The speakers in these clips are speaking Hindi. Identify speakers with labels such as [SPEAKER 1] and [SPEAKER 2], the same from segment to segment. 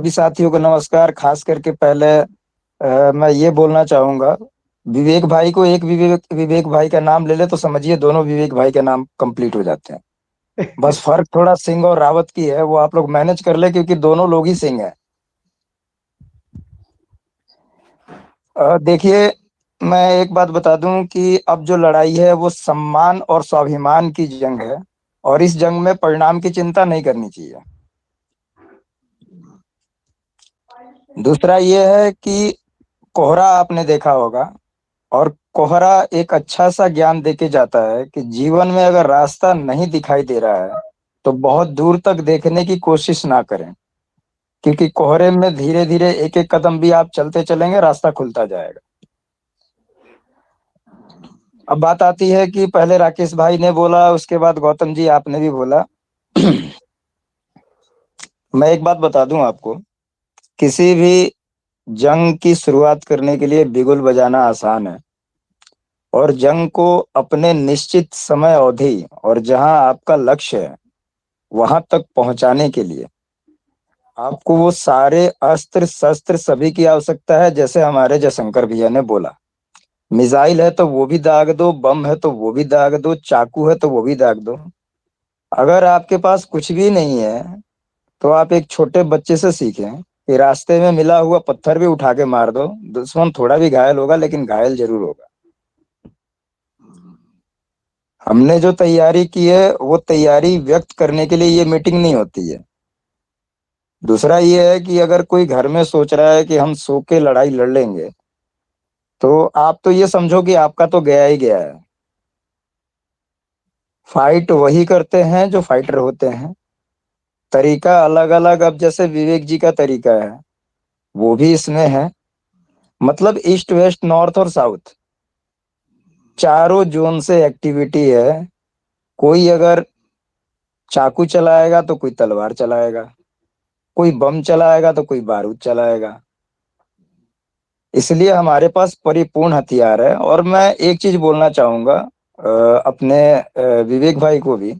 [SPEAKER 1] सभी साथियों को नमस्कार। खास करके पहले मैं ये बोलना चाहूंगा, विवेक भाई को एक विवेक विवेक भाई का नाम ले ले तो समझिए दोनों विवेक भाई के नाम कंप्लीट हो जाते हैं। बस फर्क थोड़ा सिंह और रावत की है, वो आप लोग मैनेज कर ले क्योंकि दोनों लोग ही सिंह हैं। देखिए, मैं एक बात बता दूं कि अब जो लड़ाई है वो सम्मान और स्वाभिमान की जंग है, और इस जंग में परिणाम की चिंता नहीं करनी चाहिए। दूसरा ये है कि कोहरा आपने देखा होगा, और कोहरा एक अच्छा सा ज्ञान देके जाता है कि जीवन में अगर रास्ता नहीं दिखाई दे रहा है तो बहुत दूर तक देखने की कोशिश ना करें, क्योंकि कोहरे में धीरे धीरे एक एक कदम भी आप चलते चलेंगे रास्ता खुलता जाएगा। अब बात आती है कि पहले राकेश भाई ने बोला, उसके बाद गौतम जी आपने भी बोला। मैं एक बात बता दूं आपको, किसी भी जंग की शुरुआत करने के लिए बिगुल बजाना आसान है, और जंग को अपने निश्चित समय अवधि और जहां आपका लक्ष्य है वहां तक पहुंचाने के लिए आपको वो सारे अस्त्र शस्त्र सभी की आवश्यकता है। जैसे हमारे जयशंकर भैया ने बोला, मिसाइल है तो वो भी दाग दो, बम है तो वो भी दाग दो, चाकू है तो वो भी दाग दो। अगर आपके पास कुछ भी नहीं है तो आप एक छोटे बच्चे से सीखें कि रास्ते में मिला हुआ पत्थर भी उठा के मार दो, दुश्मन थोड़ा भी घायल होगा लेकिन घायल जरूर होगा। हमने जो तैयारी की है वो तैयारी व्यक्त करने के लिए ये मीटिंग नहीं होती है। दूसरा ये है कि अगर कोई घर में सोच रहा है कि हम सो के लड़ाई लड़ लेंगे, तो आप तो ये समझो कि आपका तो गया ही गया है। फाइट वही करते हैं जो फाइटर होते हैं। तरीका अलग अलग, अब जैसे विवेक जी का तरीका है वो भी इसमें है। मतलब ईस्ट वेस्ट नॉर्थ और साउथ चारों जोन से एक्टिविटी है। कोई अगर चाकू चलाएगा तो कोई तलवार चलाएगा, कोई बम चलाएगा तो कोई बारूद चलाएगा। इसलिए हमारे पास परिपूर्ण हथियार है। और मैं एक चीज बोलना चाहूंगा अपने विवेक भाई को भी,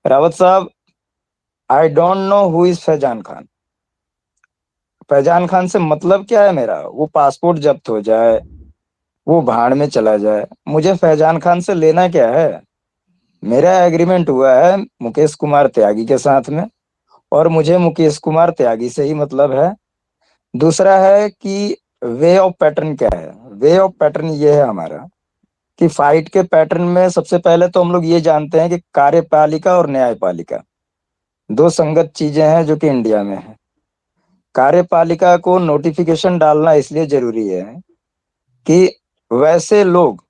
[SPEAKER 1] रावत साहब, I don't know who is Faizan Khan. Faizan Khan से मतलब क्या है मेरा? वो पासपोर्ट जब्त हो जाए, वो भाड़ में चला जाए, मुझे फैजान खान से लेना क्या है? मेरा एग्रीमेंट हुआ है मुकेश कुमार त्यागी के साथ में, और मुझे मुकेश कुमार त्यागी से ही मतलब है। दूसरा है कि वे ऑफ पैटर्न क्या है? वे ऑफ पैटर्न ये है हमारा कि फाइट के पैटर्न में सबसे पहले तो हम लोग ये जानते हैं कि कार्यपालिका और न्यायपालिका दो संगत चीजें हैं जो कि इंडिया में है। कार्यपालिका को नोटिफिकेशन डालना इसलिए जरूरी है कि वैसे लोग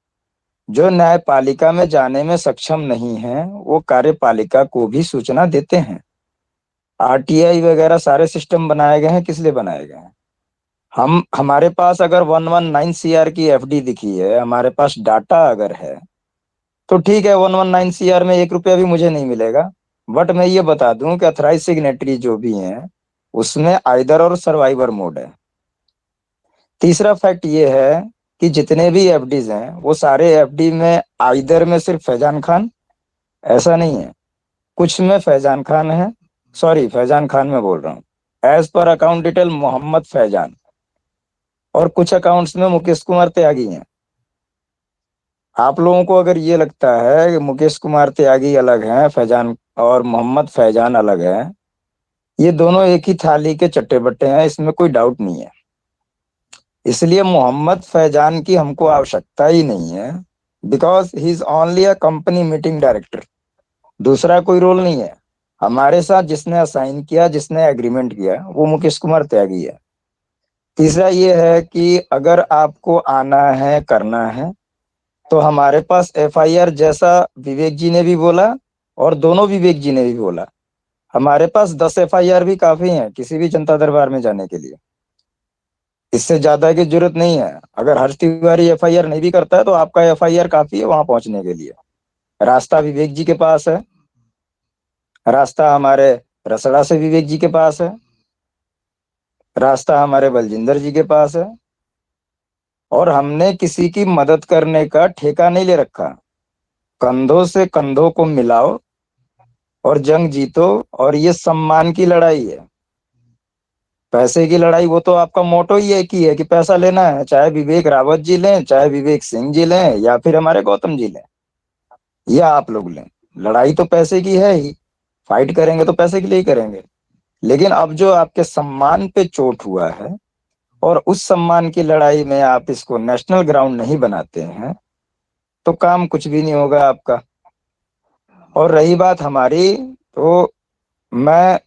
[SPEAKER 1] जो न्यायपालिका में जाने में सक्षम नहीं हैं वो कार्यपालिका को भी सूचना देते हैं। आरटीआई वगैरह सारे सिस्टम बनाए गए हैं, किस लिए बनाए गए हैं? हम हमारे पास अगर 119 CR की एफडी दिखी है, हमारे पास डाटा अगर है, तो ठीक है, 119 CR में 1 रुपया भी मुझे नहीं मिलेगा। बट मैं ये बता दूं कि अथराइज सिग्नेटरी जो भी हैं उसमें आइदर और सर्वाइवर मोड है। तीसरा फैक्ट ये है कि जितने भी एफडीज हैं वो सारे एफडी में आइदर में सिर्फ फैजान खान, ऐसा नहीं है। कुछ में फैजान खान है, सॉरी फैजान खान में बोल रहा हूँ, as per account detail Mohammad Faizan, और कुछ अकाउंट्स में मुकेश कुमार त्यागी हैं। आप लोगों को अगर ये लगता है कि मुकेश कुमार त्यागी अलग हैं, फैजान और मोहम्मद फैजान अलग है, ये दोनों एक ही थाली के चट्टे बट्टे हैं, इसमें कोई डाउट नहीं है। इसलिए मोहम्मद फैजान की हमको आवश्यकता ही नहीं है, because he is only a company meeting director. दूसरा कोई रोल नहीं है। हमारे साथ जिसने असाइन किया, जिसने एग्रीमेंट किया, वो मुकेश कुमार त्यागी है। तीसरा ये है कि अगर आपको आना है, करना है, तो हमारे पास एफआईआर, जैसा विवेक जी ने भी बोला और दोनों विवेक जी ने भी बोला, हमारे पास 10 एफआईआर भी काफी हैं किसी भी जनता दरबार में जाने के लिए। इससे ज्यादा की जरूरत नहीं है। अगर हर्ष तिवारी एफआईआर नहीं भी करता है तो आपका एफआईआर काफी है वहां पहुंचने के लिए। रास्ता विवेक जी के पास है, रास्ता हमारे रसड़ा से विवेक जी के पास है, रास्ता हमारे बलजिंदर जी के पास है। और हमने किसी की मदद करने का ठेका नहीं ले रखा। कंधों से कंधों को मिलाओ और जंग जीतो, और ये सम्मान की लड़ाई है। पैसे की लड़ाई, वो तो आपका मोटो ही एक ही है कि पैसा लेना है, चाहे विवेक रावत जी लें, चाहे विवेक सिंह जी लें, या फिर हमारे गौतम जी लें, या आप लोग लें। लड़ाई तो पैसे की है ही। फाइट करेंगे तो पैसे के लिए ही करेंगे। लेकिन अब जो आपके सम्मान पे चोट हुआ है, और उस सम्मान की लड़ाई में आप इसको नेशनल ग्राउंड नहीं बनाते हैं, तो काम कुछ भी नहीं होगा आपका। और रही बात हमारी, तो मैं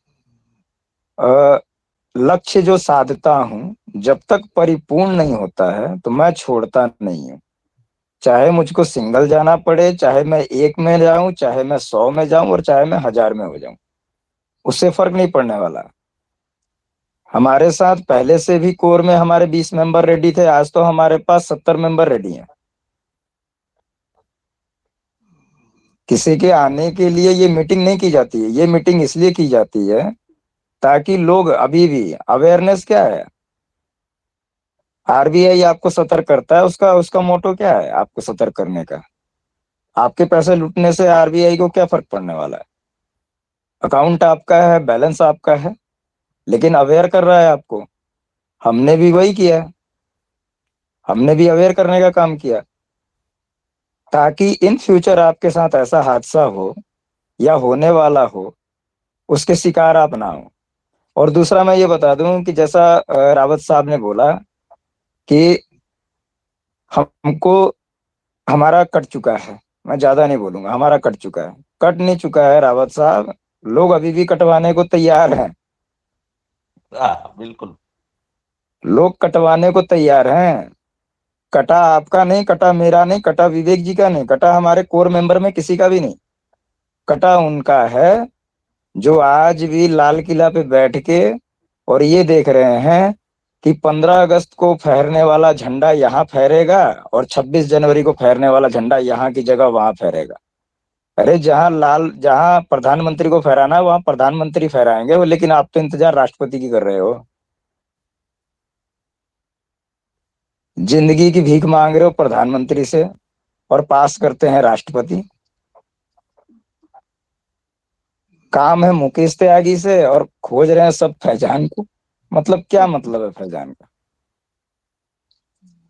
[SPEAKER 1] लक्ष्य जो साधता हूं, जब तक परिपूर्ण नहीं होता है तो मैं छोड़ता नहीं हूं। चाहे मुझको सिंगल जाना पड़े, चाहे मैं एक में जाऊं, चाहे मैं 100 में जाऊं, और चाहे मैं 1000 में हो जाऊं, उससे फर्क नहीं पड़ने वाला। हमारे साथ पहले से भी कोर में हमारे 20 मेंबर रेडी थे, आज तो हमारे पास 70 मेंबर रेडी हैं। किसी के आने के लिए ये मीटिंग नहीं की जाती है, ये मीटिंग इसलिए की जाती है ताकि लोग अभी भी, अवेयरनेस क्या है, आरबीआई आपको सतर्क करता है, उसका उसका मोटो क्या है आपको सतर्क करने का? आपके पैसे लूटने से आरबीआई को क्या फर्क पड़ने वाला है? अकाउंट आपका है, बैलेंस आपका है, लेकिन अवेयर कर रहा है आपको। हमने भी वही किया है, हमने भी अवेयर करने का काम किया, ताकि इन फ्यूचर आपके साथ ऐसा हादसा हो या होने वाला हो, उसके शिकार आप ना हो। और दूसरा मैं ये बता दूं कि जैसा रावत साहब ने बोला कि हमको, हमारा कट चुका है, मैं ज्यादा नहीं बोलूंगा, हमारा कट चुका है। कट नहीं चुका है रावत साहब, लोग अभी भी कटवाने को तैयार हैं।
[SPEAKER 2] हाँ बिल्कुल।
[SPEAKER 1] लोग कटवाने को तैयार हैं। कटा आपका नहीं, कटा मेरा नहीं, कटा विवेक जी का नहीं, कटा हमारे कोर मेंबर में किसी का भी नहीं। कटा उनका है जो आज भी लाल किला पे बैठ के और ये देख रहे हैं कि 15 अगस्त को फहरने वाला झंडा यहाँ फहरेगा, और 26 जनवरी को फहरने वाला झंडा यहाँ की जगह वहां फहरेगा। अरे जहाँ प्रधानमंत्री को फहराना है वहां प्रधानमंत्री फहराएंगे वो, लेकिन आप तो इंतजार राष्ट्रपति की कर रहे हो। जिंदगी की भीख मांग रहे हो प्रधानमंत्री से, और पास करते हैं राष्ट्रपति। काम है मुकेश त्यागी से, और खोज रहे हैं सब फैजान को। मतलब क्या मतलब है फैजान का?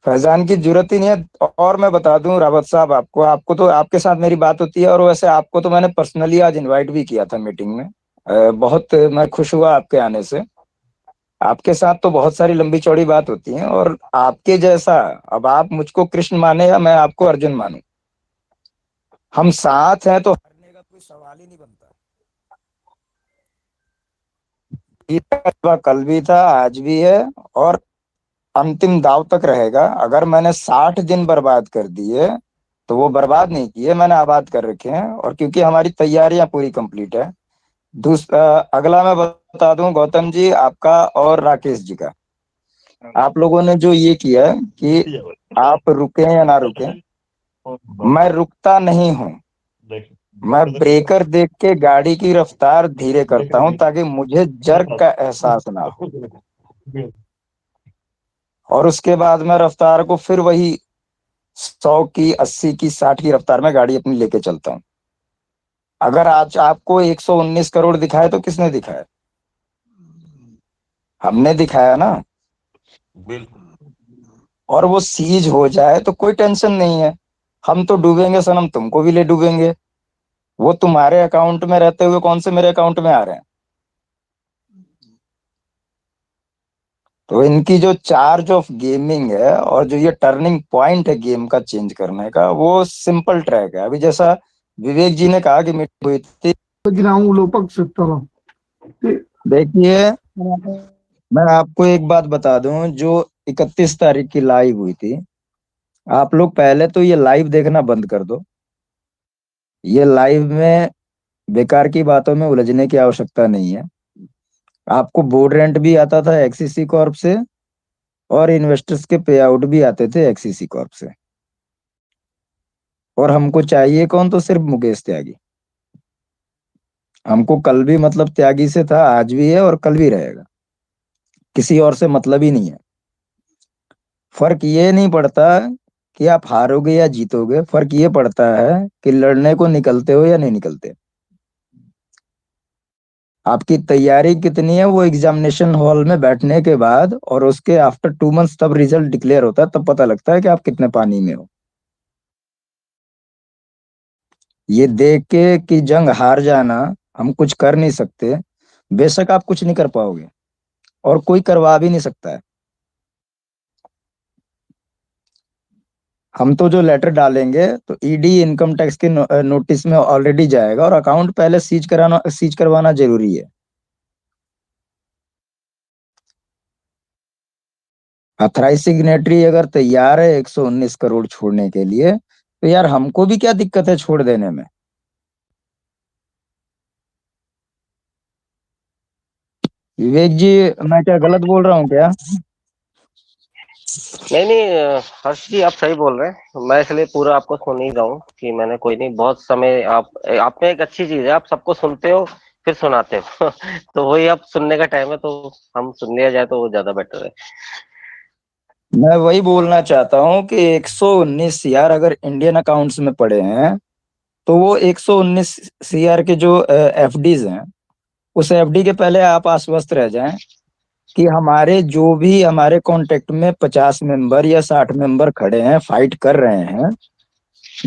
[SPEAKER 1] फैजान की जरूरत ही नहीं है। और मैं बता दूं रावत साहब, आपको आपको तो आपके साथ मेरी बात होती है, और वैसे आपको तो मैंने पर्सनली आज इनवाइट भी किया था मीटिंग में। बहुत मैं खुश हुआ आपके आने से। आपके साथ तो बहुत सारी लंबी चौड़ी बात होती है, और आपके जैसा, अब आप मुझको कृष्ण माने या मैं आपको अर्जुन मानूं, हम साथ हैं तो हारने का कोई सवाल ही नहीं बनता। ये फैसला कल भी था, आज भी है, और अंतिम दाव तक रहेगा। अगर मैंने 60 दिन बर्बाद कर दिए, तो वो बर्बाद नहीं किए, मैंने आबाद कर रखे हैं, और क्योंकि हमारी तैयारियां पूरी कंप्लीट है। दूसरा, अगला मैं बता दूं गौतम जी आपका और राकेश जी का, आप लोगों ने जो ये किया कि आप रुके या ना रुके, मैं रुकता नहीं हूं। मैं ब्रेकर देख के गाड़ी की रफ्तार धीरे करता हूं ताकि मुझे जर्क का एहसास ना हो, और उसके बाद मैं रफ्तार को फिर वही 100 की, 80 की, 60 की रफ्तार में गाड़ी अपनी लेके चलता हूँ। अगर आज आपको 119 करोड़ दिखाए तो किसने दिखाया? हमने दिखाया ना।
[SPEAKER 2] बिल्कुल।
[SPEAKER 1] और वो सीज हो जाए तो कोई टेंशन नहीं है। हम तो डूबेंगे सनम, तुमको भी ले डूबेंगे। वो तुम्हारे अकाउंट में रहते हुए कौन से मेरे अकाउंट में आ रहे हैं? तो इनकी जो चार्ज ऑफ गेमिंग है, और जो ये टर्निंग पॉइंट है गेम का चेंज करने का, वो सिंपल ट्रैक है। अभी जैसा विवेक जी ने कहा कि मीटिंग हुई थी, देखिए मैं आपको एक बात बता दूं, जो 31 तारीख की लाइव हुई थी, आप लोग पहले तो ये लाइव देखना बंद कर दो। ये लाइव में बेकार की बातों में उलझने की आवश्यकता नहीं है। आपको बोर्ड रेंट भी आता था एक्सीसी कॉर्प से, और इन्वेस्टर्स के पे आउट भी आते थे एक्सीसी कॉर्प से। और हमको चाहिए कौन? तो सिर्फ मुकेश त्यागी। हमको कल भी मतलब त्यागी से था, आज भी है, और कल भी रहेगा। किसी और से मतलब ही नहीं है। फर्क ये नहीं पड़ता कि आप हारोगे या जीतोगे, फर्क ये पड़ता है कि लड़ने को निकलते हो या नहीं निकलते। आपकी तैयारी कितनी है वो एग्जामिनेशन हॉल में बैठने के बाद और उसके आफ्टर 2 मंथ्स तब रिजल्ट डिक्लेयर होता है, तब पता लगता है कि आप कितने पानी में हो। ये देख के कि जंग हार जाना, हम कुछ कर नहीं सकते, बेशक आप कुछ नहीं कर पाओगे और कोई करवा भी नहीं सकता है। हम तो जो लेटर डालेंगे तो ईडी इनकम टैक्स के नोटिस में ऑलरेडी जाएगा और अकाउंट पहले सीज करवाना जरूरी है। अथराइज सिग्नेटरी अगर तैयार है 119 करोड़ छोड़ने के लिए, तो यार हमको भी क्या दिक्कत है छोड़ देने में। विवेक जी, मैं क्या गलत बोल रहा हूँ क्या?
[SPEAKER 3] नहीं नहीं हर्ष जी, आप सही बोल रहे हैं। मैं इसलिए पूरा आपको सुन ही रहा हूँ कि मैंने कोई नहीं, बहुत समय आप में एक अच्छी चीज है, आप सबको सुनते हो फिर सुनाते हो तो वही अब सुनने का टाइम है, तो हम सुन लिया जाए तो वो ज्यादा बेटर है।
[SPEAKER 1] मैं वही बोलना चाहता हूँ कि 119 सीआर अगर इंडियन अकाउंट्स में पड़े हैं, तो वो 119 सीआर के जो एफडीज हैं, उस एफडी के पहले आप आश्वस्त रह जाएं कि हमारे जो भी हमारे कांटेक्ट में 50 मेंबर या 60 मेंबर खड़े हैं, फाइट कर रहे हैं,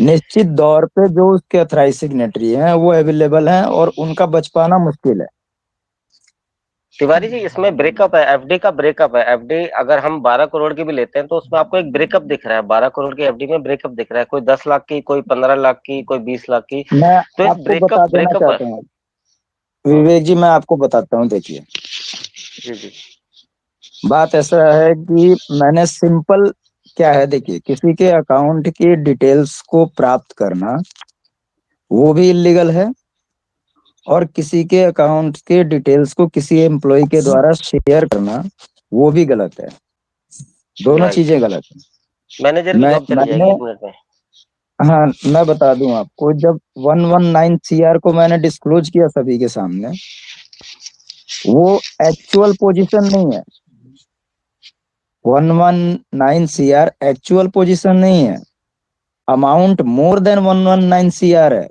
[SPEAKER 1] निश्चित दौर पे जो उसके अथराइज सिग्नेटरी हैं वो अवेलेबल हैं और उनका बच पाना मुश्किल है।
[SPEAKER 3] तिवारी जी, इसमें ब्रेकअप है, एफडी का ब्रेकअप है। एफडी अगर हम 12 करोड़ की भी लेते हैं तो उसमें आपको एक ब्रेकअप दिख रहा है। 12 करोड़ की एफडी में ब्रेकअप दिख रहा है, कोई 10 लाख की, कोई 15 लाख की, कोई 20 लाख की।
[SPEAKER 1] मैं
[SPEAKER 3] तो इस
[SPEAKER 1] आपको
[SPEAKER 3] ब्रेकअप
[SPEAKER 1] बता देना
[SPEAKER 3] ब्रेकअप
[SPEAKER 1] चाहता हूँ
[SPEAKER 3] हम्म,
[SPEAKER 1] विवेक जी, मैं आपको बताता हूँ, देखिए
[SPEAKER 3] जी जी
[SPEAKER 1] बात ऐसा है कि मैंने सिंपल क्या है, देखिए किसी के अकाउंट की डिटेल्स को प्राप्त करना वो भी इलीगल है और किसी के अकाउंट के डिटेल्स को किसी एम्प्लॉय के द्वारा शेयर करना वो भी गलत है। दोनों
[SPEAKER 3] राइट।
[SPEAKER 1] चीजें गलत है।
[SPEAKER 3] मैनेजर की
[SPEAKER 1] मैं
[SPEAKER 3] जॉब चली
[SPEAKER 1] मैंने
[SPEAKER 3] जाएगी 1 मिनट में।
[SPEAKER 1] हाँ, मैं बता दूं आपको, जब 119 सीआर को मैंने डिस्क्लोज किया सभी के सामने, वो एक्चुअल पोजीशन नहीं है। 119 सीआर एक्चुअल पोजीशन नहीं है, अमाउंट मोर देन 119 सीआर है,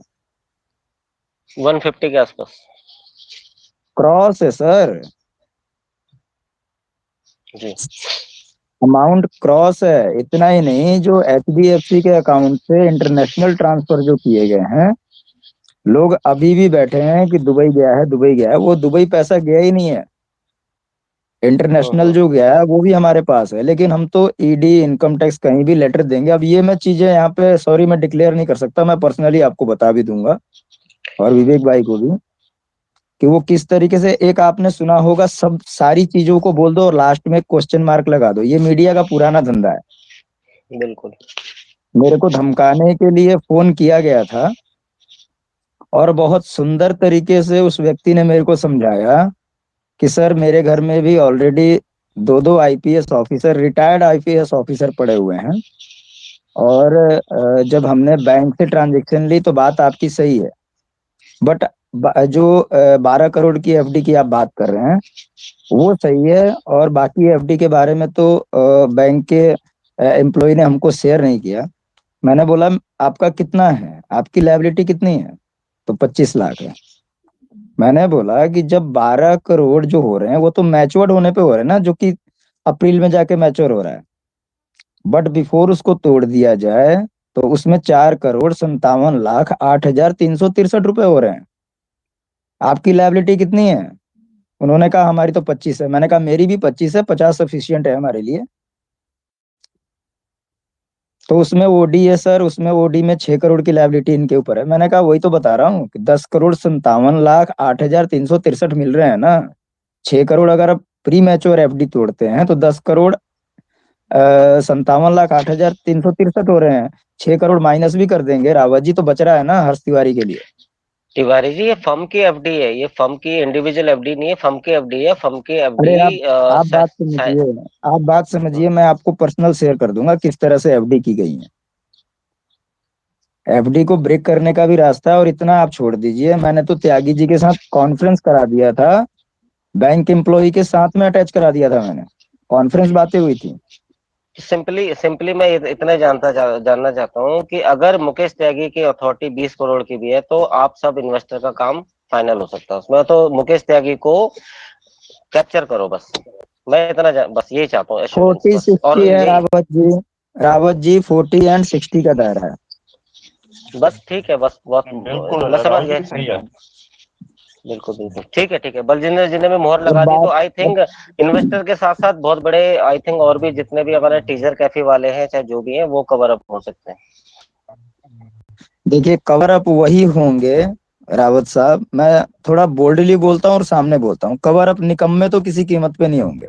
[SPEAKER 3] 150 के आसपास।
[SPEAKER 1] क्रॉस है सर,
[SPEAKER 3] जी।
[SPEAKER 1] अमाउंट क्रॉस है। इतना ही नहीं, जो एचडीएफसी के अकाउंट से इंटरनेशनल ट्रांसफर जो किए गए हैं, लोग अभी भी बैठे हैं कि दुबई गया है, दुबई गया है, वो दुबई पैसा गया ही नहीं है। इंटरनेशनल
[SPEAKER 3] हम्म।
[SPEAKER 1] जो गया है वो भी हमारे पास है, लेकिन हम तो ईडी इनकम टैक्स कहीं भी लेटर देंगे। अब ये मैं चीजें यहाँ पे सॉरी मैं डिक्लेयर नहीं कर सकता, मैं पर्सनली आपको बता भी दूंगा और विवेक भाई को भी कि वो किस तरीके से, एक आपने सुना होगा, सब सारी चीजों को बोल दो और लास्ट में क्वेश्चन मार्क लगा दो। ये मीडिया का पुराना धंधा है।
[SPEAKER 3] बिल्कुल।
[SPEAKER 1] मेरे को धमकाने के लिए फोन किया गया था और बहुत सुंदर तरीके से उस व्यक्ति ने मेरे को समझाया कि सर मेरे घर में भी ऑलरेडी दो दो IPS officer, retired IPS officer पड़े हुए हैं और जब हमने बैंक से ट्रांजेक्शन ली तो बात आपकी सही है, बट जो 12 करोड़ की एफडी की आप बात कर रहे हैं वो सही है, और बाकी एफडी के बारे में तो बैंक के एम्प्लॉय ने हमको शेयर नहीं किया। मैंने बोला आपका कितना है, आपकी लायबिलिटी कितनी है, तो 25 लाख है। मैंने बोला कि जब 12 करोड़ जो हो रहे हैं वो तो मैच्योर्ड होने पे हो रहे हैं ना, जो कि अप्रैल में जाके मैच्योर हो रहा है, बट बिफोर उसको तोड़ दिया जाए तो उसमें 4,57,08,363 रुपए हो रहे हैं। आपकी लायबिलिटी कितनी है? उन्होंने कहा हमारी तो 25 है। मैंने कहा मेरी भी 25 है, 50 सफिशियंट है हमारे लिए। तो उसमें ओडी है सर, उसमें ओडी में 6 करोड़ की लायबिलिटी इनके ऊपर है। मैंने कहा वही तो बता रहा हूँ कि 10,57,08,363 मिल रहे हैं ना। 6 करोड़ अगर आप प्री मैच्योर एफडी तोड़ते हैं तो 10 करोड़ 57,08,363 हो रहे हैं। 6 करोड़ माइनस भी कर देंगे रावत जी तो बच रहा है ना हर्ष तिवारी के लिए।
[SPEAKER 3] तिवारी जी, ये फर्म की एफडी है, ये फर्म की इंडिविजुअल एफडी नहीं है, फर्म की एफडी है। फर्म की
[SPEAKER 1] अरे
[SPEAKER 3] एफडी
[SPEAKER 1] आप बात समझिए, आप बात समझिए, मैं आपको पर्सनल शेयर कर दूंगा किस तरह से एफडी की गई है। एफडी को ब्रेक करने का भी रास्ता है, और इतना आप छोड़ दीजिए, मैंने तो त्यागी जी के साथ कॉन्फ्रेंस करा दिया था, बैंक एम्प्लॉय के साथ में अटैच करा दिया था मैंने, कॉन्फ्रेंस बातें हुई थी।
[SPEAKER 3] सिंपली सिंपली मैं इतना जानना चाहता हूँ कि अगर मुकेश त्यागी की अथॉरिटी 20 करोड़ की भी है तो आप सब इन्वेस्टर का काम फाइनल हो सकता है उसमें। तो मुकेश त्यागी को कैप्चर करो बस, मैं इतना बस यही चाहता हूँ, एश्योरेंस
[SPEAKER 1] 40
[SPEAKER 3] बस।
[SPEAKER 1] 60
[SPEAKER 3] और
[SPEAKER 1] है
[SPEAKER 3] ये
[SPEAKER 1] रावत जी 40 एंड 60 का दायरा है।
[SPEAKER 3] बस ठीक है, बस बहुत
[SPEAKER 2] बिल्कुल
[SPEAKER 3] मैं समझ
[SPEAKER 2] राहुल
[SPEAKER 3] गया।
[SPEAKER 2] जी सही है।
[SPEAKER 3] बिल्कुल बिल्कुल ठीक है, ठीक है। बलजिंदर जी ने भी मोहर
[SPEAKER 1] और
[SPEAKER 3] लगा दी, तो
[SPEAKER 1] बात
[SPEAKER 3] आई थिंक इन्वेस्टर के साथ साथ बहुत बड़े, आई थिंक और भी जितने भी हमारे टीजर कैफे वाले हैं चाहे जो भी हैं, वो कवर अप हो सकते हैं।
[SPEAKER 1] देखिए, कवर अप वही होंगे रावत साहब, मैं थोड़ा बोल्डली बोलता हूँ और सामने बोलता हूँ, कवर अप निकम्मे तो किसी कीमत पे नहीं होंगे।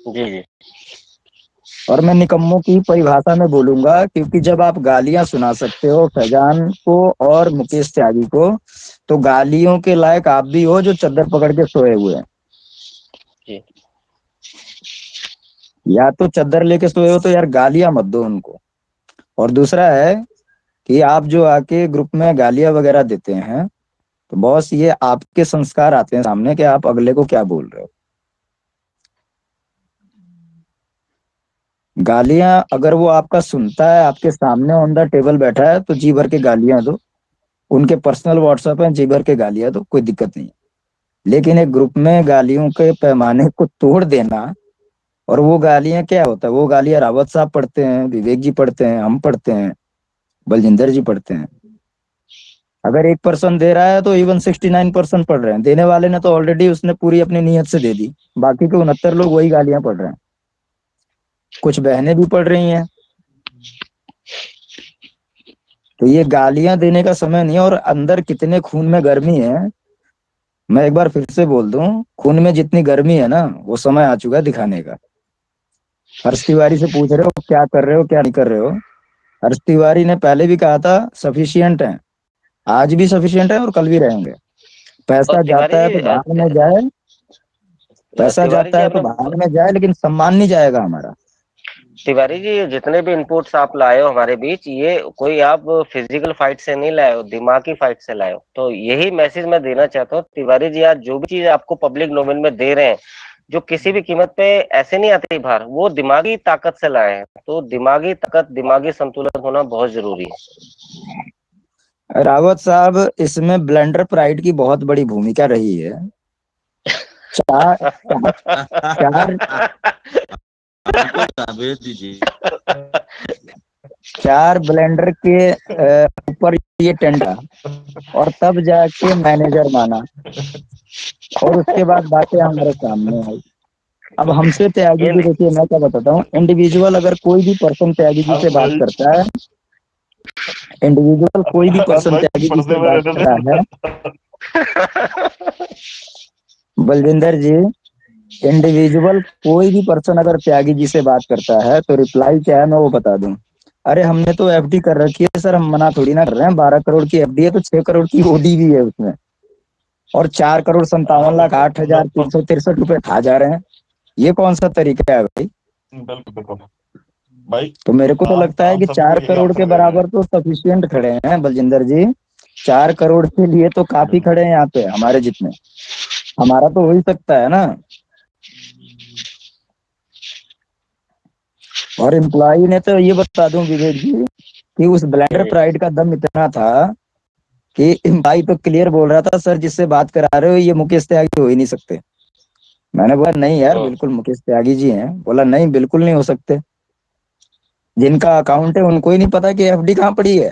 [SPEAKER 3] जी जी।
[SPEAKER 1] और मैं निकम्मों की परिभाषा में बोलूंगा, क्योंकि जब आप गालियां सुना सकते हो फैजान को और मुकेश त्यागी को, तो गालियों के लायक आप भी हो जो चद्दर पकड़ के सोए हुए हैं।
[SPEAKER 3] जी
[SPEAKER 1] या तो चद्दर लेके सोए हो तो यार गालियां मत दो उनको। और दूसरा है कि आप जो आके ग्रुप में गालियां वगैरह देते हैं, तो बॉस ये आपके संस्कार आते हैं सामने कि आप अगले को क्या बोल रहे हो। गालियां अगर वो आपका सुनता है, आपके सामने ऑन द टेबल बैठा है, तो जी भर के गालियां दो, उनके पर्सनल व्हाट्सएप है, जी भर के गालियां दो, कोई दिक्कत नहीं। लेकिन एक ग्रुप में गालियों के पैमाने को तोड़ देना, और वो गालियां क्या होता है, वो गालियां रावत साहब पढ़ते हैं, विवेक जी पढ़ते हैं, हम पढ़ते हैं, बलजिंदर जी पढ़ते हैं। अगर एक पर्सन दे रहा है तो इवन 69% पढ़ रहे हैं, देने वाले ने तो ऑलरेडी उसने पूरी अपनी नीयत से दे दी, बाकी के 69 लोग वही गालियां पढ़ रहे हैं। कुछ बहनें भी पढ़ रही हैं। तो ये गालियां देने का समय नहीं है। और अंदर कितने खून में गर्मी है, मैं एक बार फिर से बोल दूं, खून में जितनी गर्मी है ना, वो समय आ चुका है दिखाने का। हर्ष तिवारी से पूछ रहे हो क्या कर रहे हो क्या नहीं कर रहे हो, हर्ष तिवारी ने पहले भी कहा था सफिशियंट है, आज भी सफिशियंट है और कल भी रहेंगे।
[SPEAKER 3] और
[SPEAKER 1] पैसा
[SPEAKER 3] तिवारी
[SPEAKER 1] जाता है
[SPEAKER 3] जी
[SPEAKER 1] तो भाग में जाए, पैसा
[SPEAKER 3] तिवारी
[SPEAKER 1] जाता
[SPEAKER 3] जी
[SPEAKER 1] है तो
[SPEAKER 3] आपने,
[SPEAKER 1] भाग में जाए, लेकिन सम्मान नहीं जाएगा हमारा।
[SPEAKER 3] तिवारी जी ये जितने भी इनपुट्स आप लाए हो हमारे बीच, ये कोई आप फिजिकल फाइट से नहीं लाए हो, दिमागी फाइट से लाए हो। तो यही मैसेज मैं देना चाहता हूँ तिवारी जी, आज जो भी चीज आपको पब्लिक डोमेन में दे रहे हैं, जो किसी भी कीमत पे ऐसे नहीं आती बाहर, वो दिमागी ताकत से लाए हैं। तो दिमागी ताकत, दिमागी संतुलन होना बहुत जरूरी है।
[SPEAKER 1] रावत साहब, इसमें ब्लेंडर प्राइड की बहुत बड़ी भूमिका रही है। चार चार
[SPEAKER 2] हमको भेज दीजिए।
[SPEAKER 1] चार ब्लेंडर के ऊपर ये टेंडर, और तब जाके मैनेजर माना, और उसके बाद बातें हमारे सामने आई। अब हमसे त्यागी जी,
[SPEAKER 3] ये
[SPEAKER 1] देखिए मैं क्या बताता हूँ, इंडिविजुअल अगर कोई भी पर्सन त्यागी जी से बात करता है, इंडिविजुअल कोई भी
[SPEAKER 2] आज
[SPEAKER 1] पर्सन
[SPEAKER 2] भाई
[SPEAKER 1] त्यागी जी
[SPEAKER 2] पर्दे
[SPEAKER 1] से
[SPEAKER 2] में
[SPEAKER 1] बात
[SPEAKER 2] रहने
[SPEAKER 1] कर रहा है,
[SPEAKER 2] दे।
[SPEAKER 1] बलविंदर जी, इंडिविजुअल कोई भी पर्सन अगर त्यागी जी से बात करता है, तो रिप्लाई क्या है मैं वो बता दूं। अरे हमने तो एफडी कर रखी है सर, हम मना थोड़ी ना कर रहे हैं, 12 करोड़ की एफडी है तो 6 करोड़ की ओडी भी है उसमें, और 4 करोड़ 57 लाख 8,363 रुपए खा जा रहे हैं। ये कौन सा तरीका है भाई।
[SPEAKER 2] बिल्कुल बिल्कुल भाई।
[SPEAKER 1] तो मेरे को तो
[SPEAKER 2] हम
[SPEAKER 1] लगता है
[SPEAKER 2] हम
[SPEAKER 1] कि
[SPEAKER 2] सभी को
[SPEAKER 1] चार
[SPEAKER 2] यही
[SPEAKER 1] करोड़ के
[SPEAKER 2] ऑप्शन दे रहे
[SPEAKER 1] बराबर तो सफिशियंट खड़े हैं बलजिंदर जी, 4 करोड़ के लिए तो काफी
[SPEAKER 2] हैं।
[SPEAKER 1] खड़े हैं यहाँ पे हमारे जितने, हमारा तो हो ही सकता है ना। और एम्प्लॉय ने तो ये बता दूं विवेक जी, कि उस ब्लेंडर प्राइड का दम इतना था कि एम्प्लॉय तो क्लियर बोल रहा था, सर जिससे बात करा रहे हो ये मुकेश त्यागी हो ही नहीं सकते। मैंने बोला नहीं यार, बिल्कुल मुकेश त्यागी जी हैं। बोला नहीं, बिल्कुल नहीं हो सकते, जिनका अकाउंट है उनको ही नहीं पता कि एफडी कहाँ पड़ी है।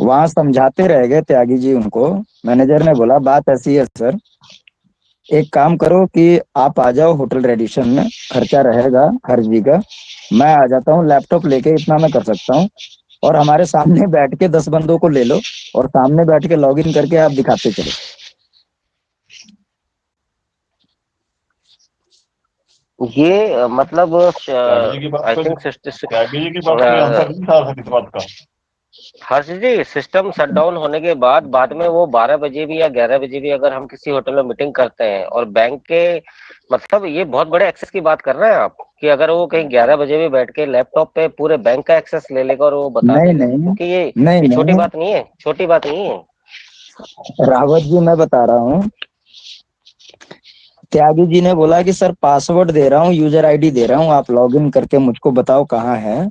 [SPEAKER 1] वहां समझाते रह गए त्यागी जी उनको। मैनेजर ने बोला बात ऐसी है सर, एक काम करो कि आप आ जाओ होटल रेडिशन में, खर्चा रहेगा हर जी का, मैं आ जाता हूँ लैपटॉप लेके, इतना मैं कर सकता हूँ, और हमारे सामने बैठ के 10 बंदों को ले लो, और सामने बैठ के लॉग इन करके आप दिखाते चलो।
[SPEAKER 3] ये मतलब
[SPEAKER 2] त्यागी जी की बात
[SPEAKER 3] आई
[SPEAKER 2] पे
[SPEAKER 3] थिंक
[SPEAKER 2] त्यागी जी की बात पे आंसर नहीं था इस बात का।
[SPEAKER 3] हर्ष जी, सिस्टम शट डाउन होने के बाद में वो 12 बजे भी या 11 बजे भी अगर हम किसी होटल में मीटिंग करते हैं, और बैंक के, मतलब ये बहुत बड़े एक्सेस की बात कर रहे हैं आप, कि अगर वो कहीं 11 बजे भी बैठ के लैपटॉप पे पूरे बैंक का एक्सेस ले लेगा और वो बता
[SPEAKER 1] नहीं
[SPEAKER 3] देगा,
[SPEAKER 1] नहीं,
[SPEAKER 3] क्योंकि ये
[SPEAKER 1] नहीं
[SPEAKER 3] छोटी
[SPEAKER 1] नहीं,
[SPEAKER 3] बात नहीं है, छोटी बात नहीं है।
[SPEAKER 1] रावत जी मैं बता रहा हूँ, त्यागी जी ने बोला कि सर पासवर्ड दे रहा हूँ, यूजर आईडी दे रहा हूँ, आप लॉग इन करके मुझको बताओ कहाँ है।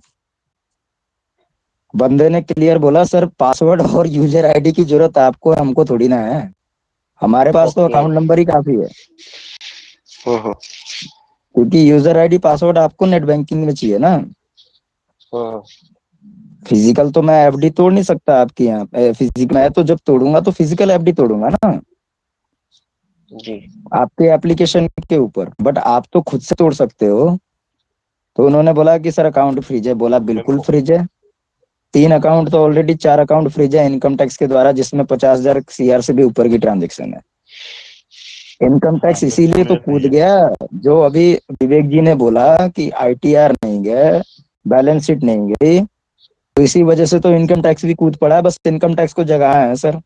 [SPEAKER 1] बंदे ने क्लियर बोला, सर पासवर्ड और यूजर आईडी की जरूरत आपको हमको थोड़ी ना है, हमारे पास तो
[SPEAKER 3] ओके।
[SPEAKER 1] अकाउंट नंबर ही काफी है।
[SPEAKER 3] हम्म
[SPEAKER 1] क्योंकि यूजर आईडी पासवर्ड आपको नेट बैंकिंग में चाहिए ना,
[SPEAKER 3] हम्म
[SPEAKER 1] फिजिकल तो मैं एफडी तोड़ नहीं सकता आपके यहाँ। फिजिकल मैं तो जब तोड़ूंगा तो फिजिकल एफडी तोड़ूंगा ना
[SPEAKER 3] जी।
[SPEAKER 1] आपके एप्लीकेशन के ऊपर, बट आप तो खुद से तोड़ सकते हो। तो उन्होंने बोला कि सर अकाउंट फ्रीज है, बोला बिल्कुल
[SPEAKER 2] बिल्कुल।
[SPEAKER 1] फ्रीज है। 3 अकाउंट तो ऑलरेडी 4 अकाउंट फ्रीज है इनकम टैक्स के द्वारा, जिसमें 50,000 सीआर से भी ऊपर की ट्रांजेक्शन है। इनकम
[SPEAKER 2] हाँ,
[SPEAKER 1] टैक्स इसीलिए तो
[SPEAKER 2] बिल्कुल
[SPEAKER 1] कूद
[SPEAKER 2] सही है।
[SPEAKER 1] गया, जो अभी विवेक जी ने बोला कि आईटीआर नहीं गए, बैलेंस शीट नहीं गई, तो इसी वजह से तो इनकम टैक्स भी कूद पड़ा है। बस इनकम टैक्स को जगाना है सर,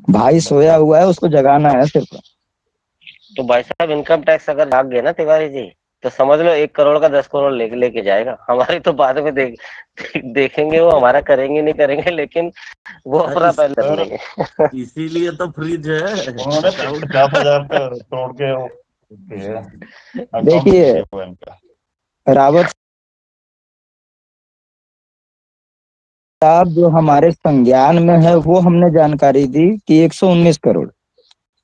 [SPEAKER 1] भाई सोया
[SPEAKER 2] बिल्कुल।
[SPEAKER 1] हुआ है उसको जगाना है सिर्फ।
[SPEAKER 3] तो भाई साहब इनकम टैक्स अगर भाग गया ना तिवारी जी, तो समझ लो 1 करोड़ का 10 करोड़ लेके जाएगा। हमारी तो बाद में देखेंगे, वो हमारा करेंगे नहीं करेंगे, लेकिन वो अपना पहले कर
[SPEAKER 2] सर
[SPEAKER 3] लेंगे।
[SPEAKER 4] इसीलिए तो फ्रिज है
[SPEAKER 2] उन्होंने
[SPEAKER 4] अकाउंट।
[SPEAKER 2] 50,000 का तोड़ के अकाउंट
[SPEAKER 1] देखिए
[SPEAKER 2] किया हुआ है इनका।
[SPEAKER 1] रावत साहब, जो हमारे संज्ञान में है वो हमने जानकारी दी कि 119 करोड़,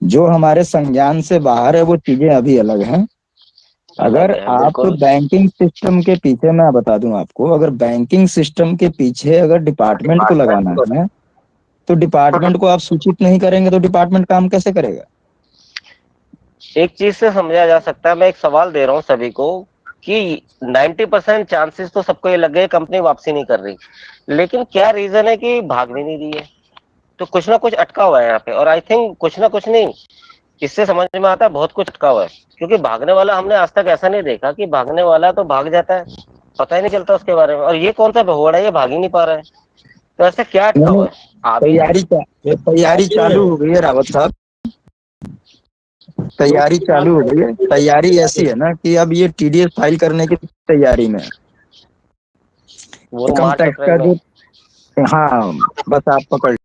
[SPEAKER 1] जो हमारे संज्ञान से बाहर है वो चीजें अभी अलग हैं।
[SPEAKER 3] अलग
[SPEAKER 1] अगर
[SPEAKER 3] है
[SPEAKER 1] आप
[SPEAKER 3] बिल्कुल।
[SPEAKER 1] बैंकिंग सिस्टम के पीछे, मैं बता दूं आपको, अगर बैंकिंग सिस्टम के पीछे अगर डिपार्टमेंट को लगाना है, तो डिपार्टमेंट को आप सूचित नहीं करेंगे तो डिपार्टमेंट काम कैसे करेगा?
[SPEAKER 3] एक चीज से समझा जा सकता है, मैं एक सवाल दे रहा हूँ सभी को, कि 90% चांसेस तो सबको ये लग गए कंपनी वापसी नहीं कर रही, लेकिन क्या रीजन है कि भाग भी नहीं रही है? तो कुछ ना कुछ अटका हुआ है यहाँ पे, और आई थिंक कुछ ना कुछ नहीं, इससे समझ में आता है बहुत कुछ अटका हुआ है। क्योंकि भागने वाला हमने आज तक ऐसा नहीं देखा कि भागने वाला तो भाग जाता है, पता ही नहीं चलता उसके बारे में, और ये कौन सा भगोड़ा है ये भाग ही नहीं पा रहा है। तो ऐसा क्या अटका
[SPEAKER 1] मैंने
[SPEAKER 3] हुआ है? आ भी
[SPEAKER 1] तैयारी चालू हो गई है रावत साहब, तैयारी चालू हो गई है। तैयारी ऐसी है ना कि अब ये टीडीएस फाइल करने की तैयारी में है।
[SPEAKER 3] वो
[SPEAKER 1] इनकम
[SPEAKER 3] मार्च
[SPEAKER 1] टैक्स
[SPEAKER 3] अप्रैल
[SPEAKER 1] का
[SPEAKER 3] में।
[SPEAKER 1] जो, हाँ बस आप पकड़